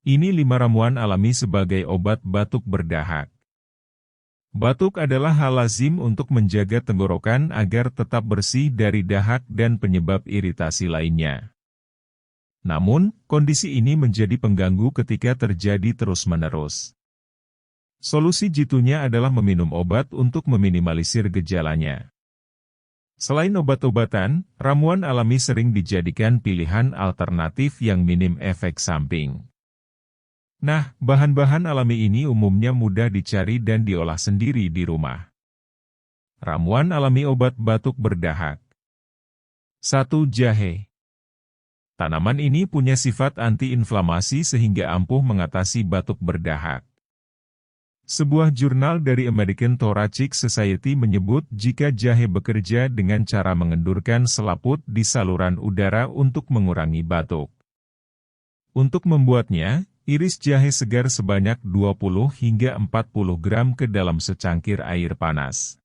Ini 5 ramuan alami sebagai obat batuk berdahak. Batuk adalah hal lazim untuk menjaga tenggorokan agar tetap bersih dari dahak dan penyebab iritasi lainnya. Namun, kondisi ini menjadi pengganggu ketika terjadi terus-menerus. Solusi jitunya adalah meminum obat untuk meminimalisir gejalanya. Selain obat-obatan, ramuan alami sering dijadikan pilihan alternatif yang minim efek samping. Nah, bahan-bahan alami ini umumnya mudah dicari dan diolah sendiri di rumah. Ramuan alami obat batuk berdahak. 1. Jahe. Tanaman ini punya sifat anti-inflamasi sehingga ampuh mengatasi batuk berdahak. Sebuah jurnal dari American Thoracic Society menyebut jika jahe bekerja dengan cara mengendurkan selaput di saluran udara untuk mengurangi batuk. Untuk membuatnya, iris jahe segar sebanyak 20 hingga 40 gram ke dalam secangkir air panas.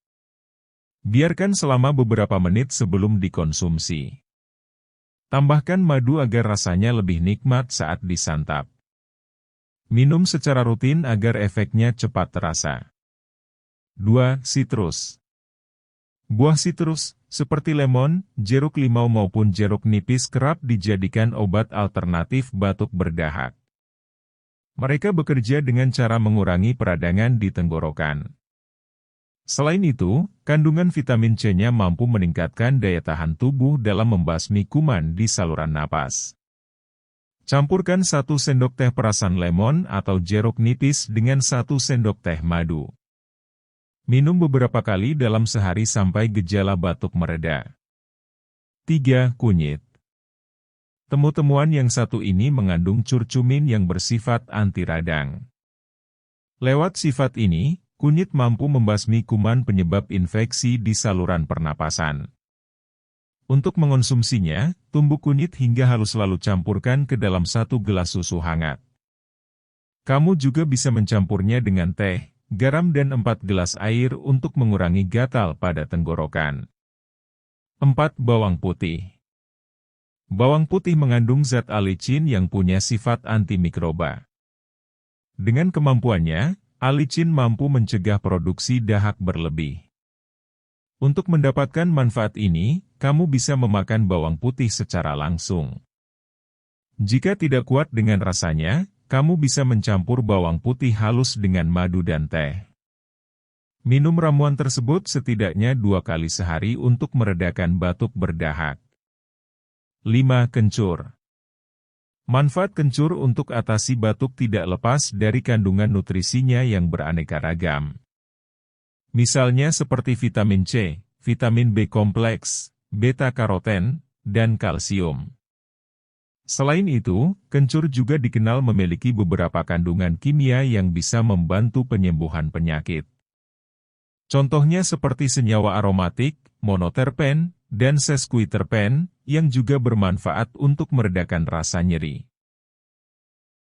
Biarkan selama beberapa menit sebelum dikonsumsi. Tambahkan madu agar rasanya lebih nikmat saat disantap. Minum secara rutin agar efeknya cepat terasa. 2. Sitrus. Buah sitrus, seperti lemon, jeruk limau maupun jeruk nipis kerap dijadikan obat alternatif batuk berdahak. Mereka bekerja dengan cara mengurangi peradangan di tenggorokan. Selain itu, kandungan vitamin C-nya mampu meningkatkan daya tahan tubuh dalam membasmi kuman di saluran napas. Campurkan 1 sendok teh perasan lemon atau jeruk nipis dengan 1 sendok teh madu. Minum beberapa kali dalam sehari sampai gejala batuk mereda. 3. Kunyit. Temu-temuan yang satu ini mengandung curcumin yang bersifat anti radang. Lewat sifat ini, kunyit mampu membasmi kuman penyebab infeksi di saluran pernapasan. Untuk mengonsumsinya, tumbuk kunyit hingga halus lalu campurkan ke dalam 1 gelas susu hangat. Kamu juga bisa mencampurnya dengan teh, garam dan 4 gelas air untuk mengurangi gatal pada tenggorokan. 4. Bawang putih. Bawang putih mengandung zat alicin yang punya sifat antimikroba. Dengan kemampuannya, alicin mampu mencegah produksi dahak berlebih. Untuk mendapatkan manfaat ini, kamu bisa memakan bawang putih secara langsung. Jika tidak kuat dengan rasanya, kamu bisa mencampur bawang putih halus dengan madu dan teh. Minum ramuan tersebut setidaknya 2 kali sehari untuk meredakan batuk berdahak. 5. Kencur. Manfaat kencur untuk atasi batuk tidak lepas dari kandungan nutrisinya yang beraneka ragam. Misalnya seperti vitamin C, vitamin B kompleks, beta-karoten, dan kalsium. Selain itu, kencur juga dikenal memiliki beberapa kandungan kimia yang bisa membantu penyembuhan penyakit. Contohnya seperti senyawa aromatik, monoterpen, dan sesquiterpen, yang juga bermanfaat untuk meredakan rasa nyeri.